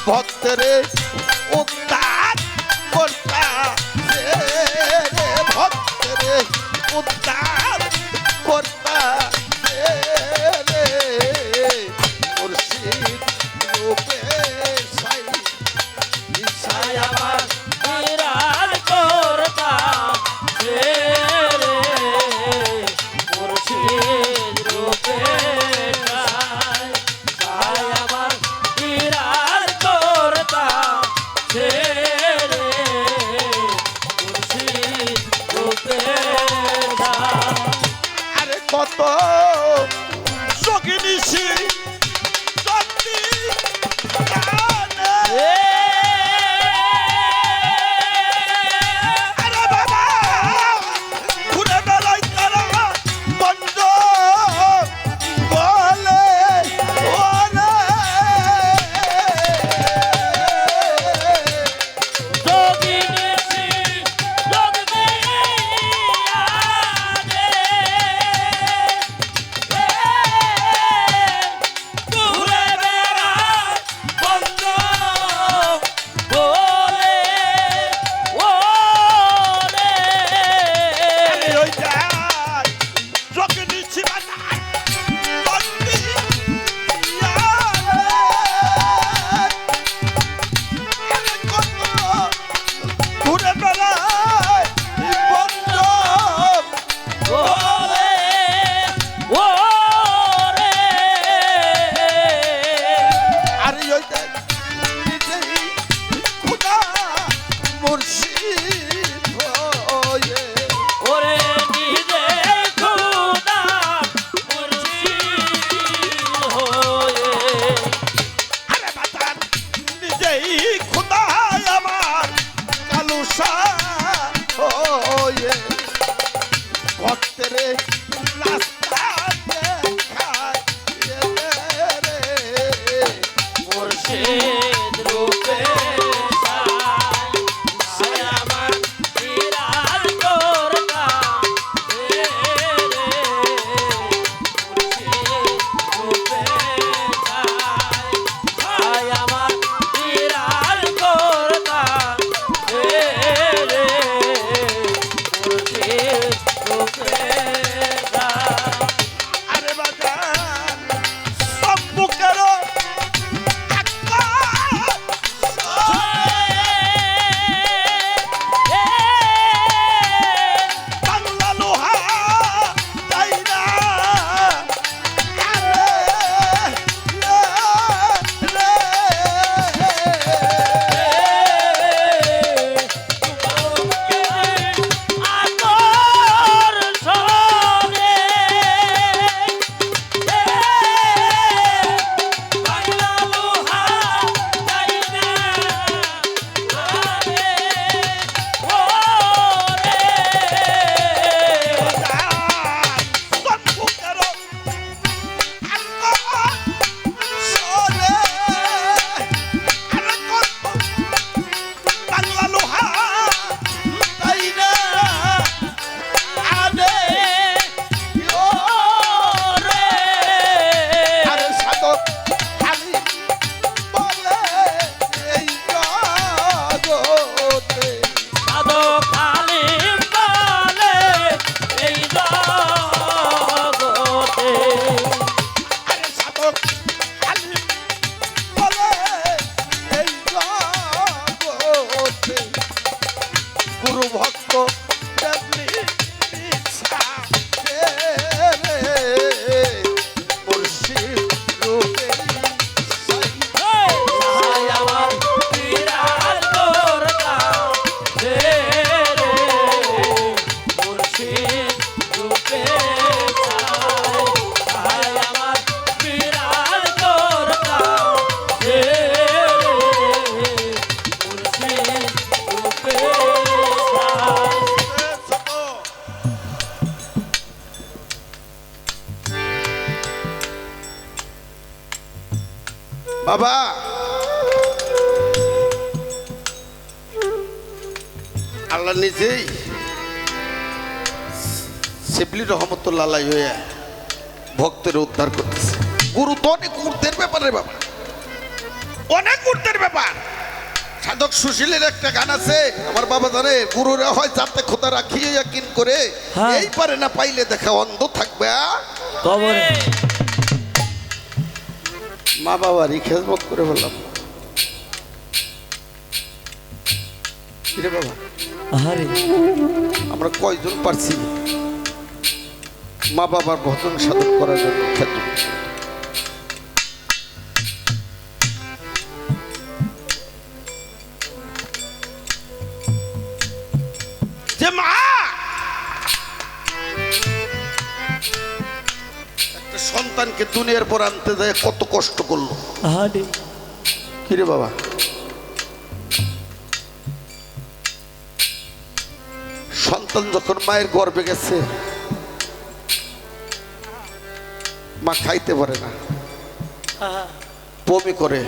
ভক্তরে উদ্ধার করতা ভক্তরে উদ্ধার করতা মুর্শিদ রূপে সাই সাই আমার বিরাজ করতা রে মুর্শিদ রূপে সাই সাই আমার বিরাজ করতা রে মুর্শিদ রূপে সাই। আরে কত সগিনিসি সত্যি জানে আরে বাবা ঘুরে বেড়াই তারা বন্ধ বলে ওরে যোগিনীশি যোগদিয়া রে ঘুরে বেড়ায় বন্ধ বলে ওরে আমি ওই যাই সগিনিসি বানাই সত্যি জানে কত ঘুরে বেড়াই বন্ধ বলে ওরে আরে ওই দেখ নিজেই খুদা মুর্শিদ হয়ে ওরে নিজে খুদা মুর্শিদ হয়ে আরে বাতান নিজেই খুদা আমার কালুসা হয়ে ভক্তরে রাস্তা দেখায় রে মুর্শিদ রূপে সাই সাই আমার বিরাজ করতা রে মুর্শিদ রূপে সাই সাই আমার বিরাজ করতা রে মুর্শিদ রূপে সাই। আরে বাজান সম্মুখের বাংলা লোহা তাই না সম্মুখের শোনে আরে কত বাংলা লোহা তাই না আরে সাধক খালি বলে এই জগতে আরে সাধক খালি বলে এই জগতে গুরু ভক্ত তেমনি ইচ্ছা রে মুর্শিদ রূপে সাই বাবা আল্লাহ নিজেই শিবলি রহমতুল্লাহ হয়ে ভক্তের উদ্ধার করতেছে। গুরু তো অনেক মুহূর্তের ব্যাপারে বাবা, অনেক গুরুত্বের ব্যাপার। সাধক সুশীলের একটা গান আছে, আমার বাবা জানে, গুরুরা হয় যাতে খোদা রাখিয়ে ইয়াকিন করে, হ্যাঁ। এই পারে না পাইলে দেখা অন্ধ থাকবে। কবরে মা বাবারই খেজমত করে বললাম, কিরে বাবা আহারে আমরা কয়জন পারছি মা বাবার ভজন সাধন করার জন্য খেজমত? যে মা একটা সন্তানকে দুনিয়ার পর আনতে যায় কত কষ্ট করলো। আহারে কিরে বাবা, সন্তান যখন মায়ের গর্ভে গেছে, মা খাইতে পারে না, বমি করে।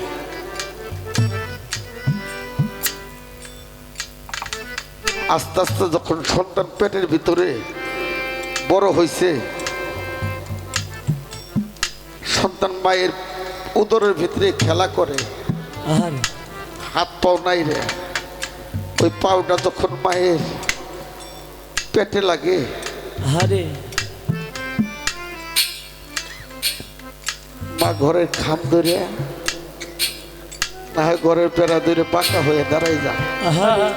আস্তে আস্তে যখন সন্তান পেটের ভিতরে বড় হয়েছে, সন্তান মায়ের উদরের ভিতরে খেলা করে, আহারে হাত পাও নাই রে, ওই পাওটা যখন মায়ের পেটে লাগে, আহারে মা ঘরের খাম ধরে না হয় ঘরের পেড়া ধরে পাকা হয়ে দাঁড়াই যায়। আহারে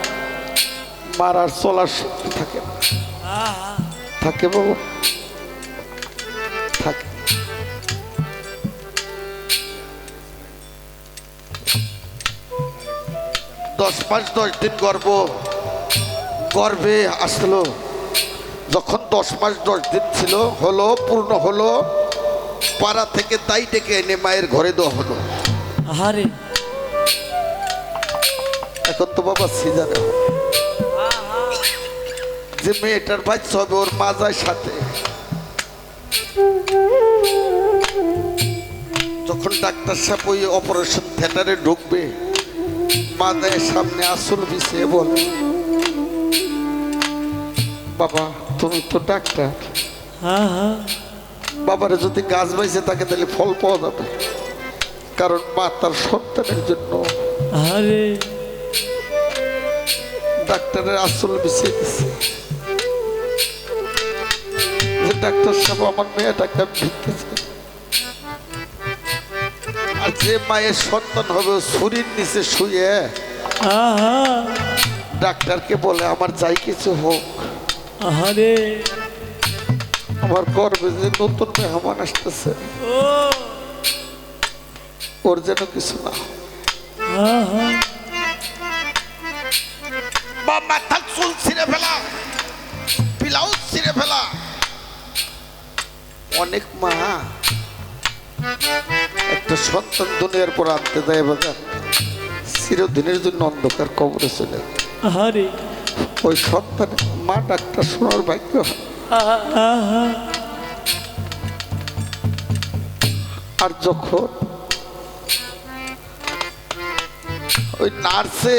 মার আর চলার শক্তি থাকে না। থাকে বাবু, থাকে। দশ মাস 10 দিন গর্ভে আসলো। যখন 10 মাস 10 দিন ছিল, হলো পূর্ণ হলো, পাড়া থেকে তাই ডেকে এনে মায়ের ঘরে দেওয়া হলো। আহারে এখন তো বাবা সিজারে হবে। যে মেয়েটার বাচ্চা হবে ওর মা যায় সাথে। যখন ডাক্তার সাহেব ওই অপারেশন থিয়েটারে ঢুকবে, মা যায় সামনে আসল বিছিয়ে বলে, বাবা তুমি তো ডাক্তার, বাবারে যদি গাছ বাইছে তাকে তাহলে ফল পাওয়া যাবে। কারণ মা তার সন্তানের জন্য আহারে ডাক্তারের আসল বিছিয়ে দিচ্ছে। যে ডাক্তার সাহেব আমার মেয়েটাকে ভিড়তেছে, আর যে মায়ের সন্তান হবে শরীর নিচে শুয়ে আহা ডাক্তারকে বলে, আমার যাই কিছু হোক, আহারে আমার গর্বে যে নতুন মেহমান আসতেছে ও ওর যেন কিছু না হয়। আহা বা মাথার চুল ছিঁড়ে ফেলা, ব্লাউজ ছিঁড়ে ফেলা। অনেক মা একটা সন্তান দুনিয়ার পর আনতে দেয় বাজার, চিরদিনের জন্য অন্ধকার কবরে চলে যায়। আহারে ওই সন্তান মা ডাক্তার শোনার ভাগ্য হয়। আহা আর যখন ওই নার্সে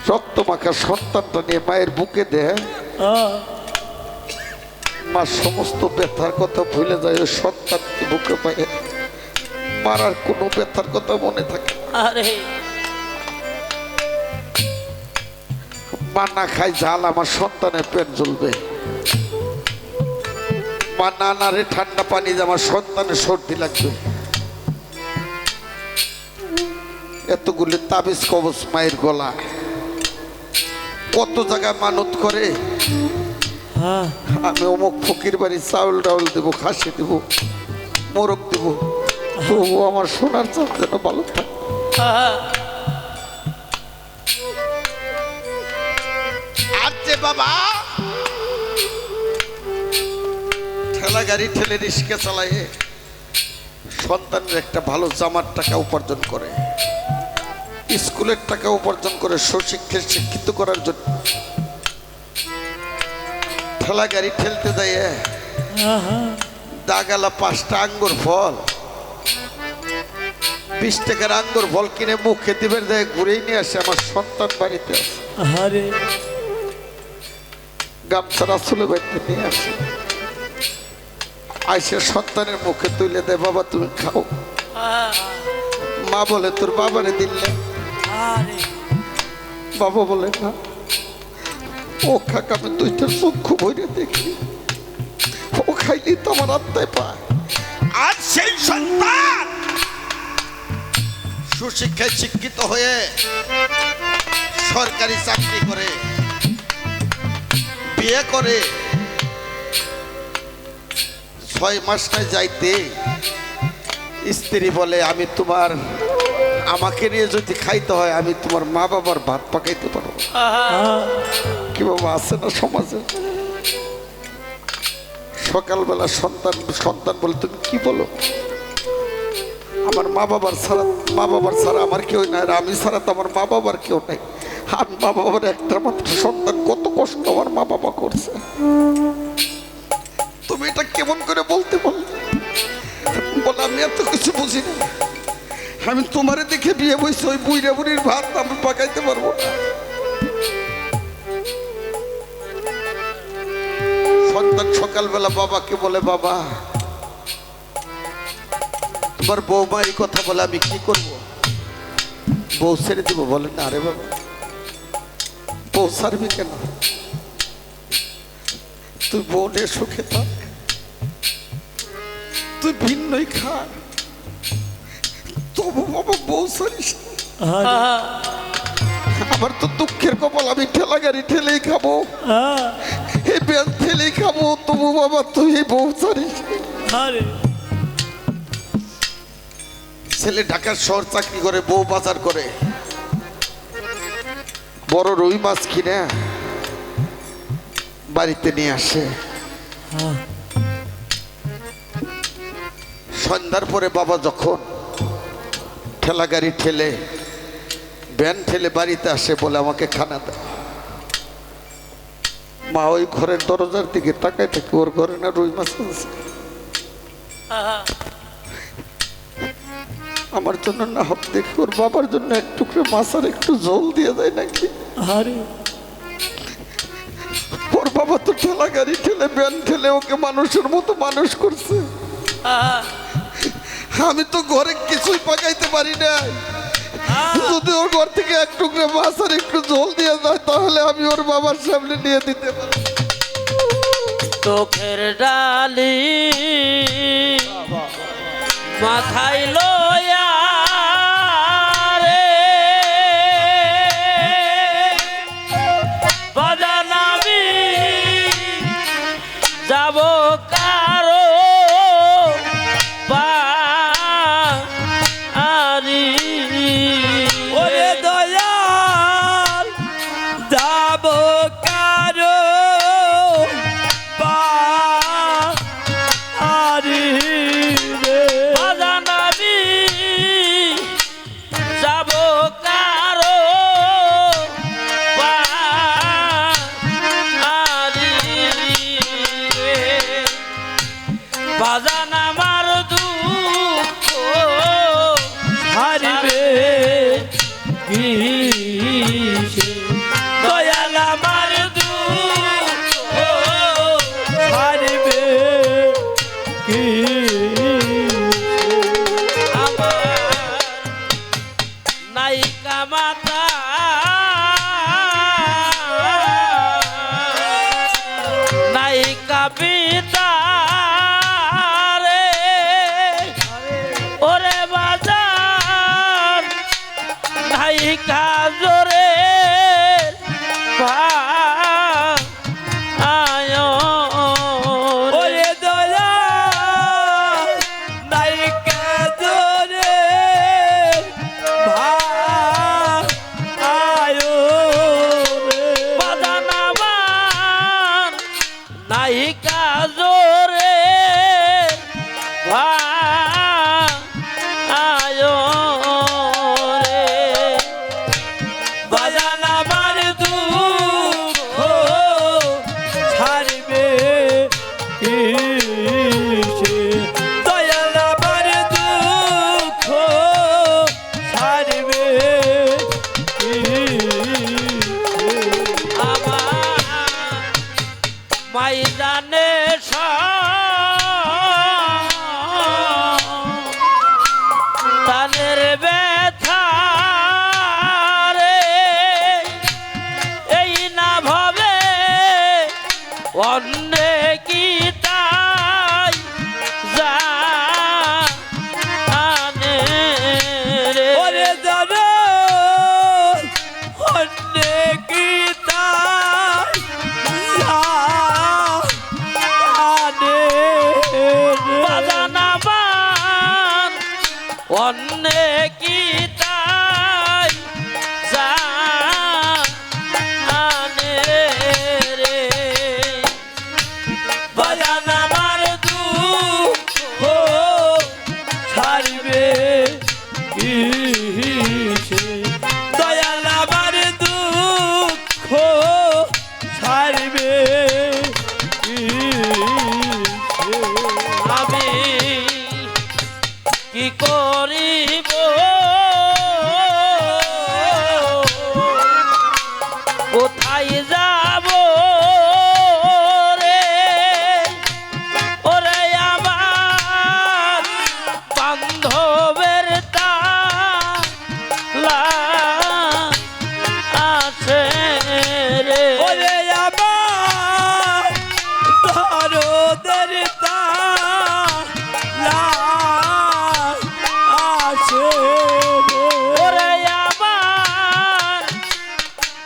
রক্ত মাখা সন্তানটা নিয়ে মায়ের বুকে দেয়, মা সমস্ত ব্যথার কথা ভুলে যায় ওই সন্তানকে বুকে পায়। মারার কোনো ব্যথার কথা মনে থাকে না। আরে মা না খায় ঝাল, আমার সন্তানের পেট জ্বলবে। মা না নারে ঠান্ডা পানি, আমার সন্তানের সর্দি লাগবে। এতগুলি তাবিজ কবচ মায়ের গলা, কত জায়গায় মানত করে, আমি অমুক ফকির বাড়ি চাউল ডাউল দেবো, খাসি দেব, মোরগ দেব, তবু আমার সোনার চাপ যেন ভালো থাকে। আর যে বাবা ঠেলা গাড়ি ঠেলে রিক্সা চালায় সন্তানের একটা ভালো জামার টাকা উপার্জন করে, স্কুলের টাকা উপার্জন করে, সুশিক্ষায় শিক্ষিত করার জন্য ঠেলা গাড়ি ঠেলতে দেয়, দাগালা 5টা আঙ্গুর ফল, 20 টাকার আঙ্গুর ফল কিনে মুখে দিবে দেয়, ঘুরেই নিয়ে আসে। আমার সন্তান বাড়িতে আছে, আহারে গামছা রাসুলের বাড়িতে নিয়ে আসে, আইসে সন্তানের মুখে তুলে দেয়, বাবা তুমি খাও। মা বলে তোর বাবারে দিলে, আরে বাবা বলে না, ও খাক আমি দুইটা চক্ষু বইরে দেখি, ও খাইলেই তো আমার আত্মায় পায়। আর সেই সন্তান সুশিক্ষায় শিক্ষিত হয়ে সরকারি চাকরি করে, বিয়ে করে, 6 মাস না যাইতে স্ত্রী বলে আমি তোমার, আমাকে নিয়ে যদি খাইতে হয় আমি তোমার মা বাবার ভাত পাকাইতে পারবো। কি বাবা আছে না সমাজে? সকালবেলা সন্তান সন্তান বলে তুমি কি বলো, আমার মা বাবার ছাড়া আমার কেউ নাই, আর আমি ছাড়া তো আমার মা বাবার কেউ নাই। আমি মা বাবার একটা মাত্র সন্তান, কত কষ্ট আমার মা বাবা করছে, তুমি এটা কেমন করে বলতে বললে? বলে আমি এত কিছু বুঝি না, আমি তোমারে দেখে বিয়ে বইছি, ওই বুড়া বুড়ির ভাত আমি পাকাইতে পারবো না। সন্তান সকালবেলা বাবাকে বলে বাবা তোমার বৌমা এই কথা বলে আমি কি করব, বউ ছেড়ে দিব? বলে না রে বাবা, বউ ছাড়বি কেন, তুই বউ নিয়ে সুখে থাক, তুই ভিন্নই খা, তবু বাবা বউ ছাড়িস না। আমার তো দুঃখের কপাল, আমি ঠেলা গাড়ি ঠেলেই খাবো, এই ব্যান ঠেলেই খাবো, তবু বাবা তুই এই বউ ছাড়িস না। আরে ছেলে ঢাকার শহর চাকরি করে, বউ বাজার করে, বড় রুই মাছ কিনে বাড়িতে নিয়ে আসে। সন্ধ্যার পরে বাবা যখন ঠেলা গাড়ি ঠেলে ভ্যান ঠেলে বাড়িতে আসে, বলে আমাকে খানা দেয়। মা ওই ঘরের দরজার দিকে তাকায় থাকে, ওর ঘরে না রুই মাছ আছে, আমার জন্য না হোক দেখি ওর বাবার জন্য এক টুকরো মাছ আর একটু জল দিয়ে দেয় নাকি। আরে ওর বাবা তো ঠেলা গাড়ি ঠেলে ভ্যান ঠেলে ওকে মানুষের মতো মানুষ করছে, আমি তো ঘরে কিছুই পাকাইতে পারি না। যদি ওর ঘর থেকে এক টুকরো মাছ আর একটু জল দিয়ে যায় তাহলে আমি ওর বাবার সামনে নিয়ে দিতে পারি। চোখের ডালি মাথায় লয়া রে বাজান আমি যাব কারো বাড়ি। ওরে দয়াল যাব কারো বাড়ি রে, বাজান আমি যাব কারো বাড়ি রে। বাজান আমার দুঃখ হারিবে কিসে, দয়াল আমার দুঃখ হারিবে কিসে, আমার নায়িকা মাতা নায়িকা পিতা রে ওরে বাজার নায়িকা জোরে আয় ওরে দয়াল নায়িকা জোরে ভাইও রে, বাজান আমার নায়িকা জোরে আয় রে। কিসে দয়াল আমার দুঃখ ছাড়বে কিসে আমি কি করিব কোথায় যাব রে ওরে আমার বান্ধবের তালা আছে রে ওরে আমার দরদের তালা আছে রে ওরে আমার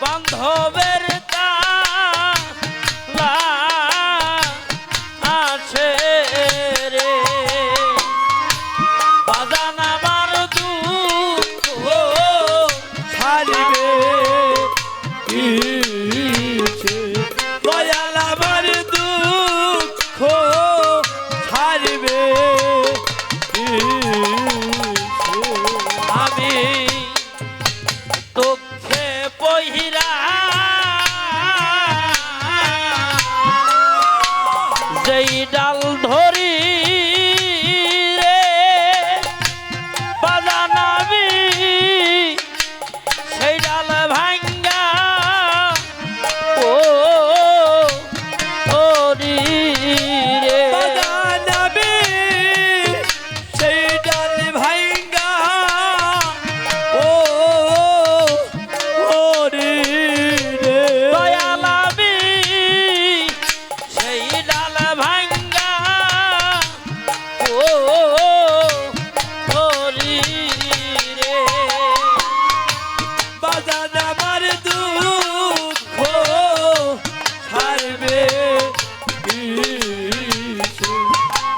বান্ধবের তালা আছে রে বাজান আমার দুঃখ ছাড়বে কিসে দয়াল আমার দুঃখ ছাড়বে কিসে আমি দুঃখে পহিরা যেই ডাল ধরি রে বাজান আমি সেই ডাল ভাঙ্গা ও ওরি রে বাজানাবি সেই ডাল ভাঙ্গা ও ওরে রে দয়াল আমি সেই ডাল ভাঙ্গা ও ওরি রে বাজান আমার দুঃখ ছাড়বে কিসে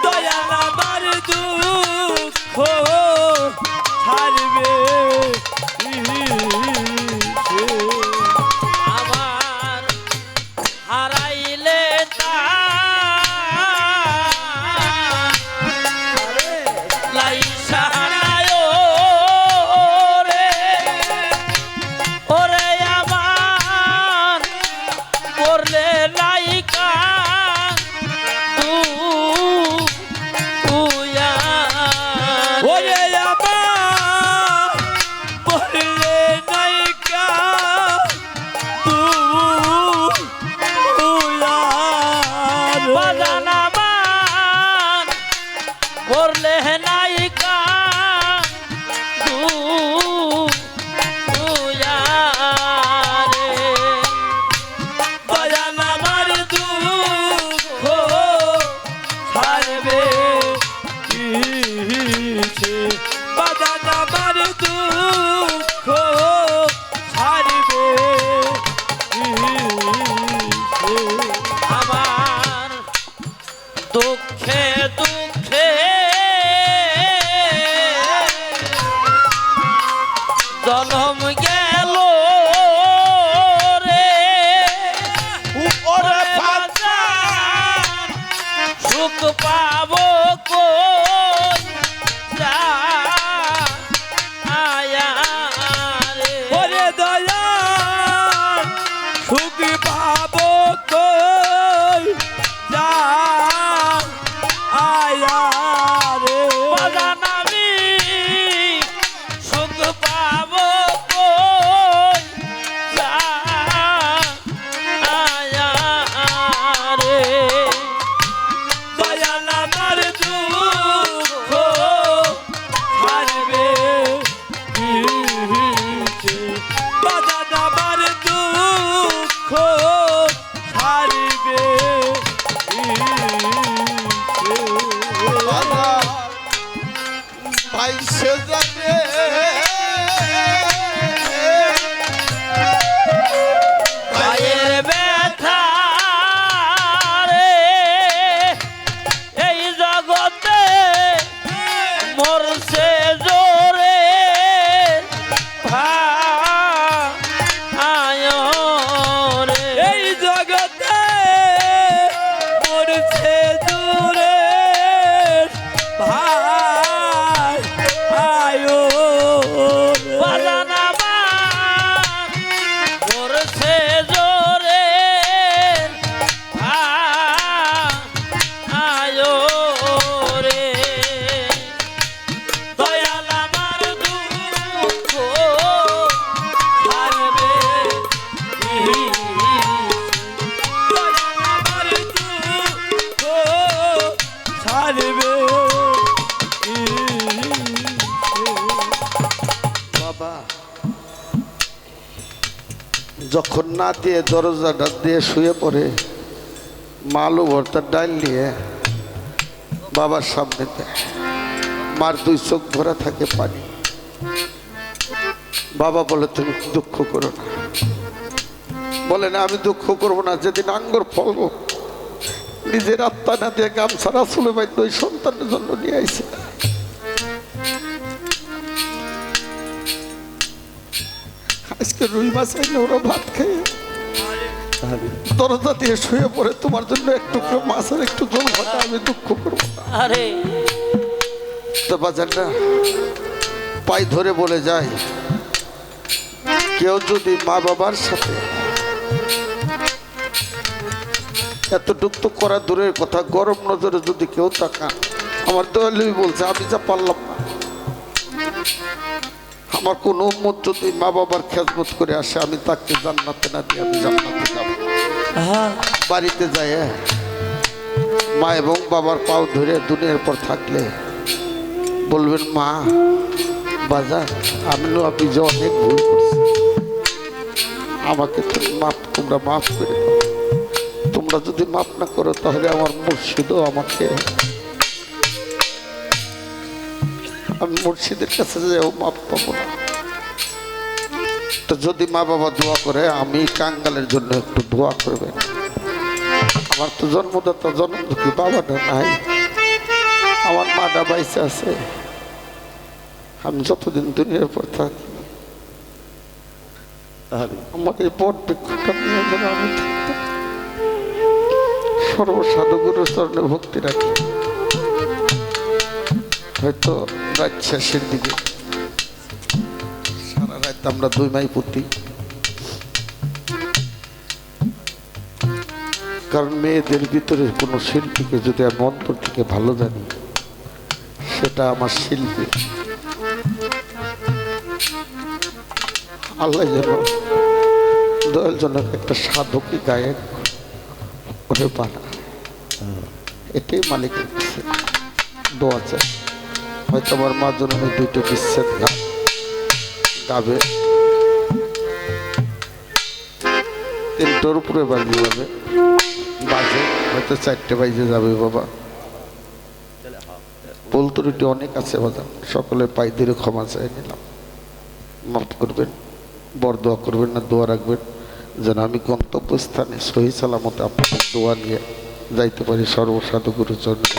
দয়াল আমার দুঃখ ছাড়বে কিসে আমার হারাইলে লাইসানায় রে ওরে আমার করলে নাইকা তুয়া ওরে আমার বললে নাইকা তুলার বাজান আমার করলে নাইকা তুয়া রে বাজান আমার দুঃখ ছাড়বে কিসে বাজান আমার দুঃখ ছাড়বে কিসে আমার দুঃখে দুঃখে জনম গেল রে ওরে বাজান সুখ পাবো কই যা আয়া রে ওরে দয়াল সুখ পাবো কই যা আয়া রে বাজান আমি সুখ পাবো কই যা আয়া রে দয়াল আমার যখন না দিয়ে দরজাটা দিয়ে শুয়ে পড়ে, মা আলু ভর্তার ডাল নিয়ে বাবার সামনে দেয়। মার দুই চোখ ভরা থাকে পানি। বাবা বলে তুমি দুঃখ করো না। বলে না আমি দুঃখ করবো না, যেদিন আঙ্গুর ফলবো নিজের আত্মা না দিয়ে গামছা রাসূলের বাড়িতে ওই সন্তানের জন্য নিয়ে আইছে। আজকে রুই মাছ আইলে ওরা ভাত খেয়ে দরজা দিয়ে শুয়ে পড়ে, তোমার জন্য একটু মাছের একটু জল ভাতা, আমি দুঃখ করবো না। আরে তো বাজার না পাই ধরে বলে যায়, কেউ যদি মা বাবার সাথে এতটুক তো করা দূরের কথা, গরম নজরে যদি কেউ তাকান, আমার দয়ালু বলছে আমি যা পারলাম না। আমার কোন উম্মত যদি মা বাবার খেজমত করে আসে, আমি তাকে জান্নাতে না দিয়ে আমি জান্নাতে যাব। বাড়িতে যায় মা এবং বাবার পাও ধরে দুনিয়ার পর থাকলে বলবেন, মা বাজার আমি আপনি যে অনেক ভুল করছি, আমাকে তোমরা মাফ করে দাও। তোমরা যদি মাফ না করো তাহলে আমার মুর্শিদও আমাকে, আমি মুর্শিদের কাছে যাও মাফ পাবো না। তো যদি মা বাবা দোয়া করে, আমি কাঙ্গালের জন্য একটু দোয়া করবেন। আমার তো জন্মদাতা জন্ম দুঃখী বাবাটা নাই, আমার মাটা বাইসে আছে। আমি যতদিন দুনিয়ার পর থাকি আমার এই বট বৃক্ষটা নিয়ে যেন আমি থাকতে সর্বসাধুগুরুর চরণে ভক্তি রাখি। হয়তো রাত শেষের দিকে সারা রাত আমরা দুই মাই পুঁতি, কারণ মেয়েদের ভিতরে কোনো শিল্পীকে যদি আমি অন্তর থেকে ভালো জানি, সেটা আমার শিল্পী। আল্লাহ যেন দয়ালজনক একটা সাধকী গায়ক করে বানা, এটাই মালিকের কাছে দোয়া চাই। হয়তো আমার মা জন্য দুইটা বিচ্ছেদ গাবে, 3টার উপরে বাজে যাবে, হয়তো 4টে বাজে যাবে। বাবা ভুল ত্রুটি অনেক আছে বাবা, সকলে পাই ধরে ক্ষমা চাই নিলাম, মাফ করবেন। বরদোয়া করবেন না, দোয়া রাখবেন যেন আমি গন্তব্যস্থানে সহি সালামতে আপনাদের দোয়া নিয়ে যাইতে পারি। সর্বসাধু গুরু চরণে